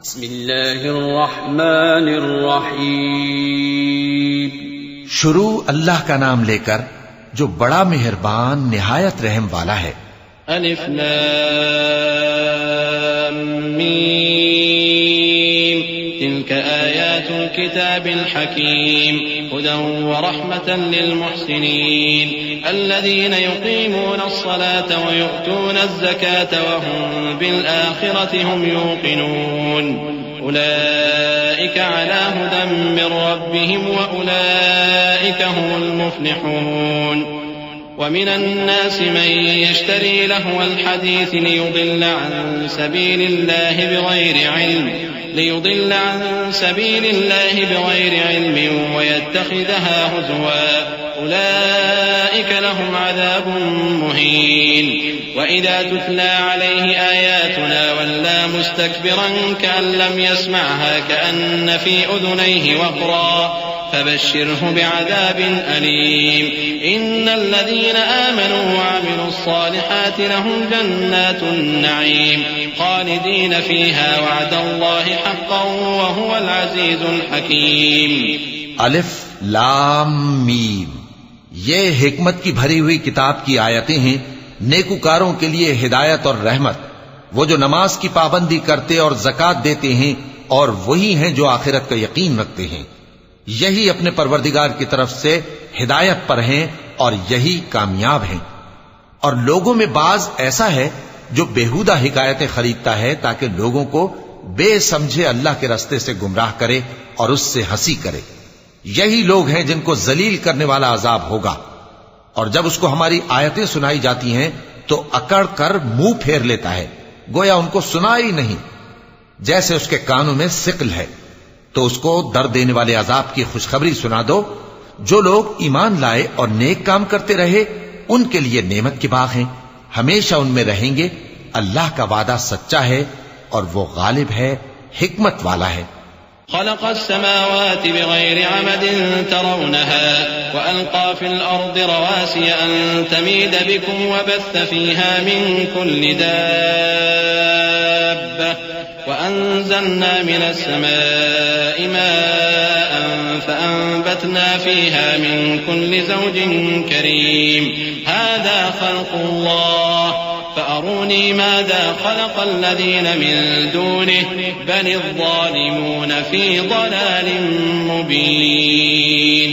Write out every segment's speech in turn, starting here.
بسم اللہ الرحمن الرحیم. شروع اللہ کا نام لے کر جو بڑا مہربان نہایت رحم والا ہے. الف لام میم تلك آیات الكتاب الحکیم هدى ورحمة للمحسنین الذين يقيمون الصلاة ويؤتون الزكاة وهم بالآخرة هم يوقنون أولئك على هدى من ربهم وأولئك هم المفلحون. ومن الناس من يشتري لهو الحديث ليضل عن سبيل الله بغير علم ويتخذها هزوا أولئك لهم عذاب مهين. وإذا تتلى عليه آياتنا ولى مستكبرا كأن لم يسمعها كأن في أذنيه وقرا فبشره بعذاب أليم. إن الذين آمنوا وعملوا الصالحات لهم جنات النعيم خالدين فيها وعد الله حقا وهو العزيز الحكيم. الف لام میم یہ حکمت کی بھری ہوئی کتاب کی آیتیں ہیں، نیکوکاروں کے لیے ہدایت اور رحمت، وہ جو نماز کی پابندی کرتے اور زکوٰۃ دیتے ہیں اور وہی ہیں جو آخرت کا یقین رکھتے ہیں، یہی اپنے پروردگار کی طرف سے ہدایت پر ہیں اور یہی کامیاب ہیں. اور لوگوں میں بعض ایسا ہے جو بیہودہ حکایتیں خریدتا ہے تاکہ لوگوں کو بے سمجھے اللہ کے راستے سے گمراہ کرے اور اس سے ہنسی کرے. یہی لوگ ہیں جن کو ذلیل کرنے والا عذاب ہوگا. اور جب اس کو ہماری آیتیں سنائی جاتی ہیں تو اکڑ کر منہ پھیر لیتا ہے، گویا ان کو سنا ہی نہیں، جیسے اس کے کانوں میں ثقل ہے. تو اس کو درد دینے والے عذاب کی خوشخبری سنا دو. جو لوگ ایمان لائے اور نیک کام کرتے رہے ان کے لیے نعمت کے باغ ہیں، ہمیشہ ان میں رہیں گے. اللہ کا وعدہ سچا ہے اور وہ غالب ہے، حکمت والا ہے. خلق السماوات بغير عمد ترونها وألقى في الأرض رواسي أن تميد بكم وبث فيها من كل دابة وأنزلنا من السماء ماء فأنبتنا فيها من كل زوج كريم. هذا خلق الله فأروني ماذا خلق الذين من دونه بل الظالمون في ضلال مبين.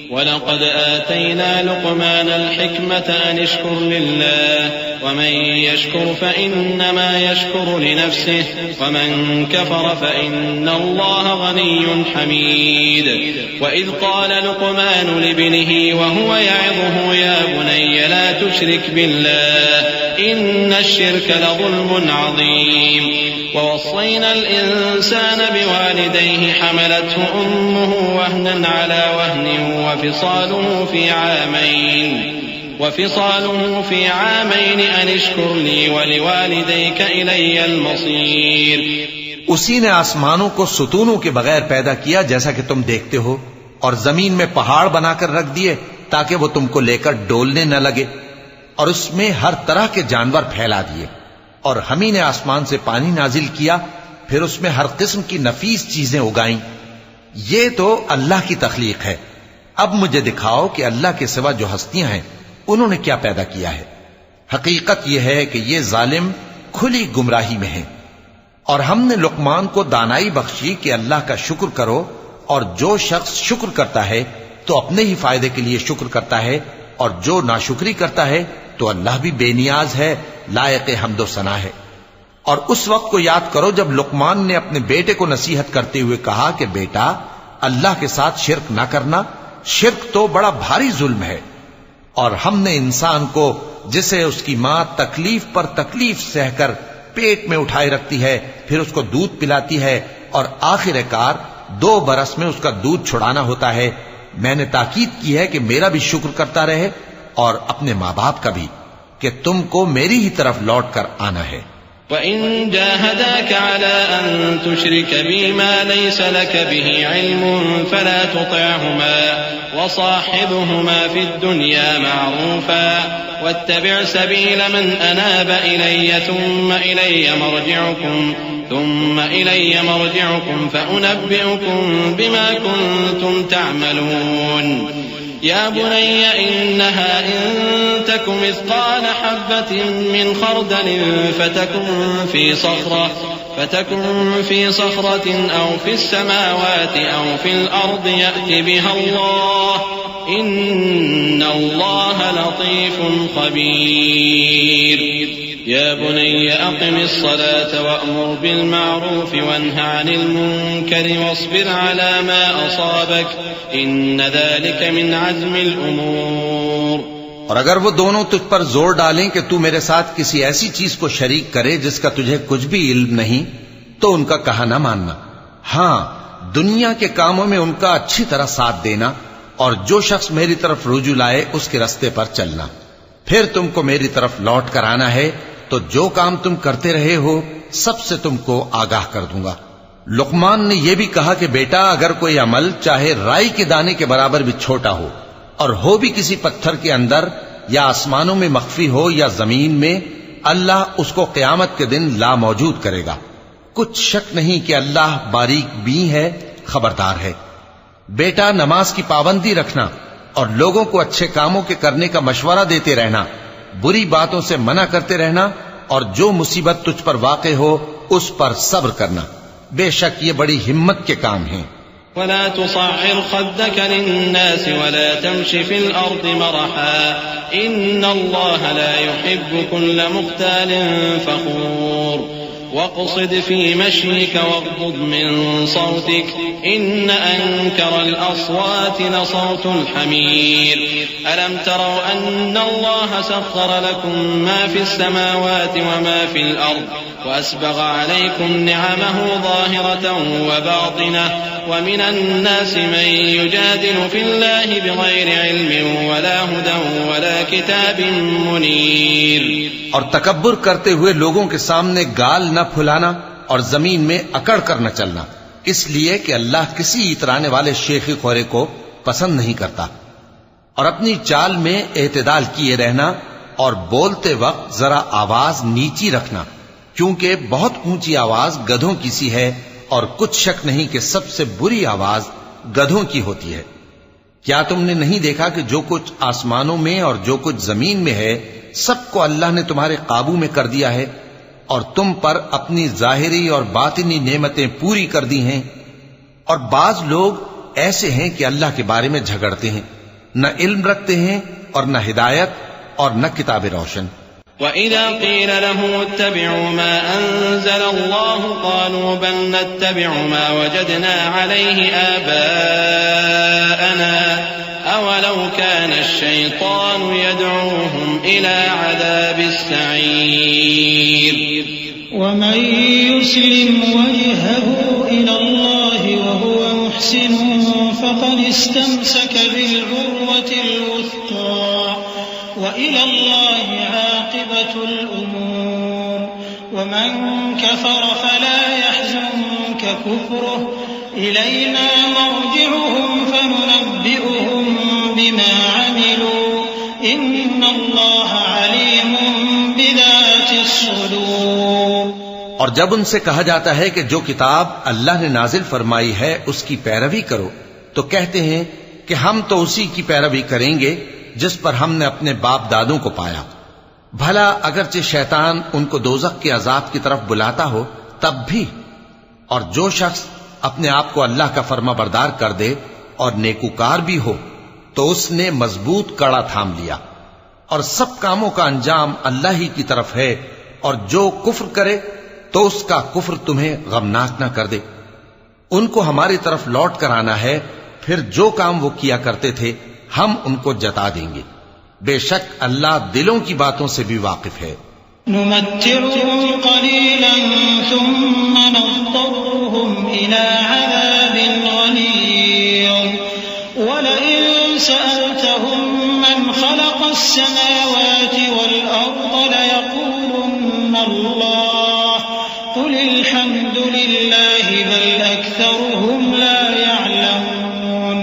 ولقد آتينا لقمان الحكمة أن اشكر لله ومن يشكر فإنما يشكر لنفسه ومن كفر فإن الله غني حميد. وإذ قال لقمان لابنه وهو يعظه يا بني لا تشرك بالله إن الشرك لظلم عظيم. ووصينا الإنسان بوالديه حملته أمه وهنا على وهن وفصاله في عامين أن اشكر لي ولوالديك إلي المصير. اسی نے آسمانوں کو ستونوں کے بغیر پیدا کیا جیسا کہ تم دیکھتے ہو، اور زمین میں پہاڑ بنا کر رکھ دیے تاکہ وہ تم کو لے کر ڈولنے نہ لگے، اور اس میں ہر طرح کے جانور پھیلا دیے. اور ہم ہی نے آسمان سے پانی نازل کیا، پھر اس میں ہر قسم کی نفیس چیزیں اگائیں. یہ تو اللہ کی تخلیق ہے. اب مجھے دکھاؤ کہ اللہ کے سوا جو ہستیاں ہیں انہوں نے کیا پیدا کیا ہے. حقیقت یہ ہے کہ یہ ظالم کھلی گمراہی میں ہیں. اور ہم نے لقمان کو دانائی بخشی کہ اللہ کا شکر کرو، اور جو شخص شکر کرتا ہے تو اپنے ہی فائدے کے لیے شکر کرتا ہے، اور جو ناشکری کرتا ہے تو اللہ بھی بے نیاز ہے، لائق حمد و ثنا ہے. اور اس وقت کو یاد کرو جب لقمان نے اپنے بیٹے کو نصیحت کرتے ہوئے کہا کہ بیٹا اللہ کے ساتھ شرک نہ کرنا، شرک تو بڑا بھاری ظلم ہے. اور ہم نے انسان کو جسے اس کی ماں تکلیف پر تکلیف سہ کر پیٹ میں اٹھائے رکھتی ہے، پھر اس کو دودھ پلاتی ہے، اور آخر کار 2 برس میں اس کا دودھ چھڑانا ہوتا ہے، میں نے تاکید کی ہے کہ میرا بھی شکر کرتا رہے اور اپنے ماں باپ کا بھی، کہ تم کو میری ہی طرف لوٹ کر آنا ہے. وَإِن جَاهَدَاكَ عَلَىٰ أَن تُشْرِكَ بِي مَا لَيْسَ لَكَ بِهِ عِلْمٌ فَلَا تُطِعْهُمَا وصاحبهما في الدنيا معروفا واتبع سبيل من أناب إلي ثم إلي مرجعكم فأنبئكم بما كنتم تعملون يا بني إنها إن تك مثقال حبة من خردل فتكن في صخرة أو في السماوات أو في الأرض يأت بها الله إن الله لطيف خبير يا بني أقم الصلاة وأمر بالمعروف وانه عن المنكر واصبر على ما أصابك إن ذلك من عزم الأمور. اور اگر وہ دونوں تجھ پر زور ڈالیں کہ تو میرے ساتھ کسی ایسی چیز کو شریک کرے جس کا تجھے کچھ بھی علم نہیں تو ان کا کہا نہ ماننا. ہاں دنیا کے کاموں میں ان کا اچھی طرح ساتھ دینا اور جو شخص میری طرف رجوع لائے اس کے راستے پر چلنا. پھر تم کو میری طرف لوٹ کر آنا ہے تو جو کام تم کرتے رہے ہو سب سے تم کو آگاہ کر دوں گا. لقمان نے یہ بھی کہا کہ بیٹا اگر کوئی عمل چاہے رائی کے دانے کے برابر بھی چھوٹا ہو اور ہو بھی کسی پتھر کے اندر یا آسمانوں میں مخفی ہو یا زمین میں، اللہ اس کو قیامت کے دن لا موجود کرے گا. کچھ شک نہیں کہ اللہ باریک بین ہے، خبردار ہے. بیٹا نماز کی پابندی رکھنا اور لوگوں کو اچھے کاموں کے کرنے کا مشورہ دیتے رہنا، بری باتوں سے منع کرتے رہنا اور جو مصیبت تجھ پر واقع ہو اس پر صبر کرنا. بے شک یہ بڑی ہمت کے کام ہیں. ولا تصعر خدك للناس ولا تمش في الأرض مرحا إن الله لا يحب كل مختال فخور واقصد في مشيك واغضض من صوتك إن أنكر الأصوات لصوت الحمير ألم تروا أن الله سخر لكم ما في السماوات وما في الأرض وأسبغ عليكم نعمه ظاهرة وباطنة ومن الناس من يجادل في الله بغير علم ولا هدى ولا كتاب منير. اور تکبر کرتے ہوئے لوگوں کے سامنے گال نہ پھلانا اور زمین میں اکڑ کر نہ چلنا، اس لیے کہ اللہ کسی اترانے والے شیخی خورے کو پسند نہیں کرتا. اور اپنی چال میں اعتدال کیے رہنا اور بولتے وقت ذرا آواز نیچی رکھنا، کیونکہ بہت اونچی آواز گدھوں کی سی ہے اور کچھ شک نہیں کہ سب سے بری آواز گدھوں کی ہوتی ہے. کیا تم نے نہیں دیکھا کہ جو کچھ آسمانوں میں اور جو کچھ زمین میں ہے سب کو اللہ نے تمہارے قابو میں کر دیا ہے اور تم پر اپنی ظاہری اور باطنی نعمتیں پوری کر دی ہیں. اور بعض لوگ ایسے ہیں کہ اللہ کے بارے میں جھگڑتے ہیں، نہ علم رکھتے ہیں اور نہ ہدایت اور نہ کتاب روشن. وَإِذَا قِيلَ لَهُمُ اتَّبِعُوا مَا أَنزَلَ اللَّهُ قَالُوا بَلْ نَتَّبِعُ مَا وَجَدْنَا عَلَيْهِ آبَاءَنَا أَوَلَوْ كَانَ الشَّيْطَانُ يَدْعُوهُمْ إِلَى عَذَابِ السَّعِيرِ. وَمَن يُسْلِمْ وَجْهَهُ إِلَى اللَّهِ وَهُوَ مُحْسِنٌ فَقَدِ اسْتَمْسَكَ بِالْعُرْوَةِ الْوُثْقَىٰ وَإِلَى اللَّهِ عَاقِبَةُ الْأُمُورِ. وَمَن كَفَرَ فَلَا يَحْزُنكَ كُفْرُهُ إِلَيْنَا مَرْجِعُهُمْ فَنُنَبِّئُهُم بِمَا عَمِلُوا إِنَّ اللَّهَ عَلِيمٌ بِذَاتِ الصُّدُورِ. اور جب ان سے کہا جاتا ہے کہ جو کتاب اللہ نے نازل فرمائی ہے اس کی پیروی کرو تو کہتے ہیں کہ ہم تو اسی کی پیروی کریں گے جس پر ہم نے اپنے باپ دادوں کو پایا. بھلا اگرچہ شیطان ان کو دوزخ کے عذاب کی طرف بلاتا ہو تب بھی. اور جو شخص اپنے آپ کو اللہ کا فرما بردار کر دے اور نیکوکار بھی ہو تو اس نے مضبوط کڑا تھام لیا. اور سب کاموں کا انجام اللہ ہی کی طرف ہے، اور جو کفر کرے تو اس کا کفر تمہیں غمناک نہ کر دے. ان کو ہماری طرف لوٹ کر آنا ہے، پھر جو کام وہ کیا کرتے تھے ہم ان کو جتا دیں گے. بے شک اللہ دلوں کی باتوں سے بھی واقف ہے. نمتعهم قليلا ثم نضطرهم إلى عذاب غليظ ولئن سألتهم من خلق السماوات والأرض ليقولن الله قل الحمد لله بل أكثرهم لا يعلمون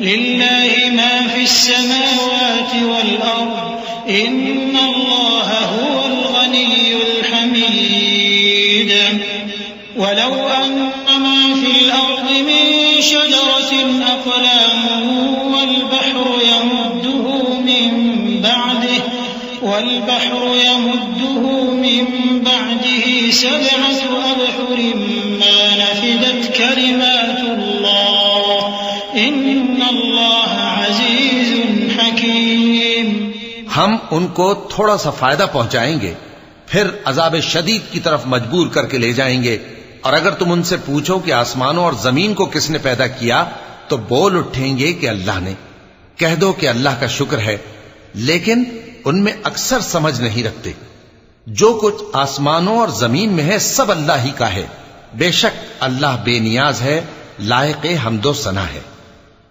لله ما في السماوات والأرض إن الله هو الغني الحميد ولو أن ما في الأرض من شجرة أقلام والبحر يمده من بعده 7 أبحر ما نفدت كلمات الله إن الله عزيز حكيم. ہم ان کو تھوڑا سا فائدہ پہنچائیں گے پھر عذاب شدید کی طرف مجبور کر کے لے جائیں گے. اور اگر تم ان سے پوچھو کہ آسمانوں اور زمین کو کس نے پیدا کیا تو بول اٹھیں گے کہ اللہ نے. کہہ دو کہ اللہ کا شکر ہے، لیکن ان میں اکثر سمجھ نہیں رکھتے. جو کچھ آسمانوں اور زمین میں ہے سب اللہ ہی کا ہے. بے شک اللہ بے نیاز ہے، لائق حمد و ثنا ہے.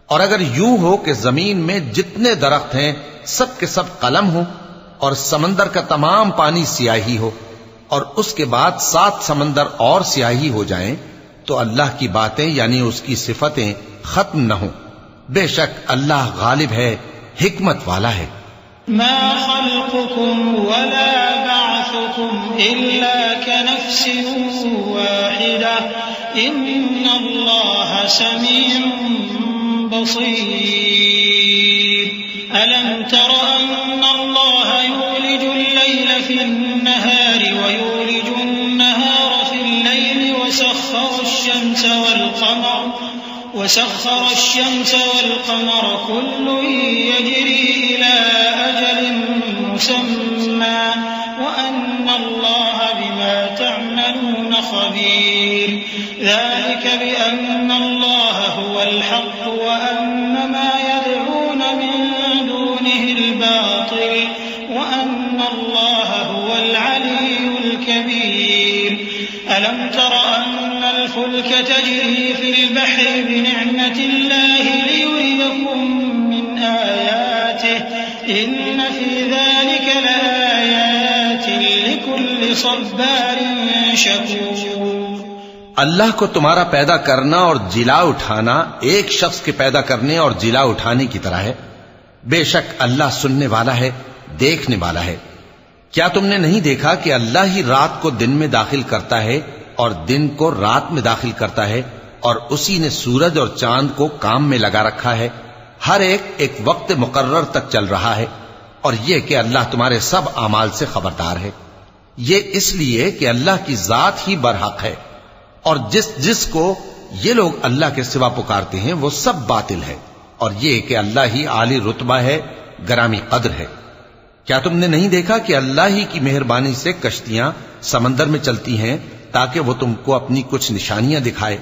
اور اگر یوں ہو کہ زمین میں جتنے درخت ہیں سب کے سب قلم ہو اور سمندر کا تمام پانی سیاہی ہو اور اس کے بعد 7 سمندر اور سیاہی ہو جائیں تو اللہ کی باتیں یعنی اس کی صفتیں ختم نہ ہوں. بے شک اللہ غالب ہے، حکمت والا ہے. ما خلقكم ولا بعثكم إلا كنفس واحدة إن الله سميع بصير. ألم تر أن الله يولج الليل في النهار ويولج النهار في الليل وسخر الشمس والقمر كل يجري إلى أجل مسمى وأن الله بما تعملون خبير. ذلك بأن الله هو الحق وأن ما يدعون من دونه الباطل وأن الله هو العلي الكبير. ألم تر أن الفلك تجري في البحر بنعمة الله ليريكم من آياته إن في ذلك لآيات لكل صبار شكور. اللہ کو تمہارا پیدا کرنا اور جلا اٹھانا ایک شخص کے پیدا کرنے اور جلا اٹھانے کی طرح ہے. بے شک اللہ سننے والا ہے، دیکھنے والا ہے. کیا تم نے نہیں دیکھا کہ اللہ ہی رات کو دن میں داخل کرتا ہے اور دن کو رات میں داخل کرتا ہے اور اسی نے سورج اور چاند کو کام میں لگا رکھا ہے. ہر ایک وقت مقرر تک چل رہا ہے. اور یہ کہ اللہ تمہارے سب اعمال سے خبردار ہے. یہ اس لیے کہ اللہ کی ذات ہی برحق ہے اور جس کو یہ لوگ اللہ کے سوا پکارتے ہیں وہ سب باطل ہے. اور یہ کہ اللہ ہی عالی رتبہ ہے، گرامی قدر ہے. کیا تم نے نہیں دیکھا کہ اللہ ہی کی مہربانی سے کشتیاں سمندر میں چلتی ہیں تاکہ وہ تم کو اپنی کچھ نشانیاں دکھائے؟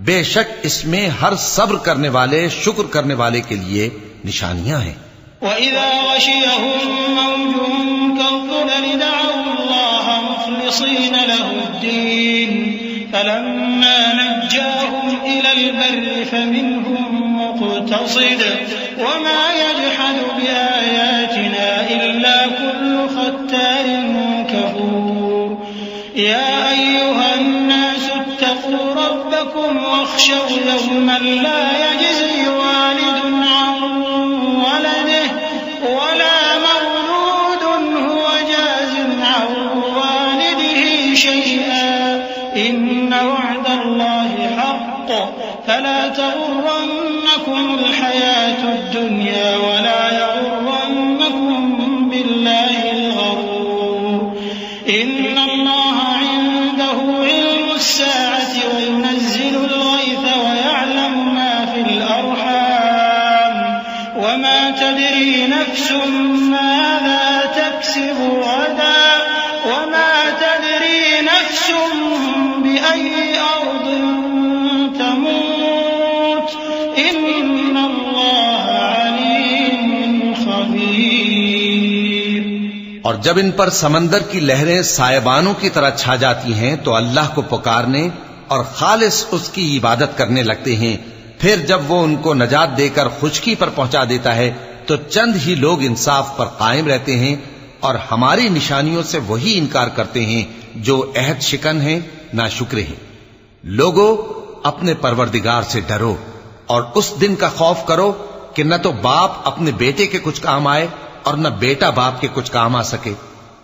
بے شک اس میں ہر صبر کرنے والے، شکر کرنے والے کے لیے نشانیاں ہیں. وَإِذَا غَشِيَهُم مَّوْجٌ كَالظُّلَلِ دَعَوُا اللَّهَ مُخْلِصِينَ لَهُ الدِّينَ فَلَمَّا نَجَّاهُمْ إِلَى الْبَرِّ فَمِنْهُم مُّقْتَصِدٌ وَمَا يَجْحَدُ بِآيَاتِنَا إِلَّا كُلُّ خَتَّارٍ كَفُورٍ. يَا أَيُّهَا النَّاسُ اتَّقُوا رَبَّكُمْ وَاخْشَوْا يَوْمًا لَّا يَجْزِي وَالِدٌ عَن وَلَدِهِ وَلَا مَوْلُودٌ هُوَ جَازٍ عَن وَالِدِهِ شَيْئًا إِنَّ وَعْدَ اللَّهِ حَقٌّ فَلَا تَغُرَّنَّكُمُ الْحَيَاةُ الدُّنْيَا وَلَا يَغُرَّنَّكُم بِاللَّهِ الْغَرُورُ. إِنَّ اللَّهَ عِندَهُ عِلْمُ السَّاعَةِ وَيُنَزِّلُ الْغَيْثَ وَيَعْلَمُ مَا فِي الْأَرْحَامِ وَمَا تَدْرِي نَفْسٌ مَاذَا تَكْسِبُ غَدًا وَمَا تَدْرِي نَفْسٌ بِأَيِّ أَرْضٍ تَمُوتُ إِنَّ اللَّهَ عَلِيمٌ خَبِيرٌ. اور جب ان پر سمندر کی لہریں سائبانوں کی طرح چھا جاتی ہیں تو اللہ کو پکارنے اور خالص اس کی عبادت کرنے لگتے ہیں. پھر جب وہ ان کو نجات دے کر خشکی پر پہنچا دیتا ہے تو چند ہی لوگ انصاف پر قائم رہتے ہیں اور ہماری نشانیوں سے وہی انکار کرتے ہیں جو عہد شکن ہیں، ناشکرے ہیں. لوگو اپنے پروردگار سے ڈرو، اور اس دن کا خوف کرو کہ نہ تو باپ اپنے بیٹے کے کچھ کام آئے اور نہ بیٹا باپ کے کچھ کام آ سکے.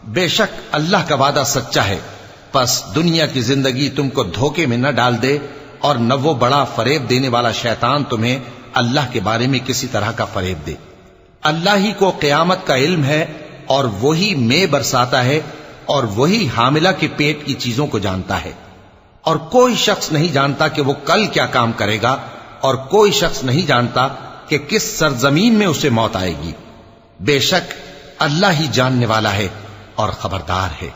بے شک اللہ کا وعدہ سچا ہے، پس دنیا کی زندگی تم کو دھوکے میں نہ ڈال دے اور نہ وہ بڑا فریب دینے والا شیطان تمہیں اللہ کے بارے میں کسی طرح کا فریب دے. اللہ ہی کو قیامت کا علم ہے اور وہی مے برساتا ہے اور وہی حاملہ کے پیٹ کی چیزوں کو جانتا ہے. اور کوئی شخص نہیں جانتا کہ وہ کل کیا کام کرے گا، اور کوئی شخص نہیں جانتا کہ کس سرزمین میں اسے موت آئے گی. بے شک اللہ ہی جاننے والا ہے اور خبردار ہے.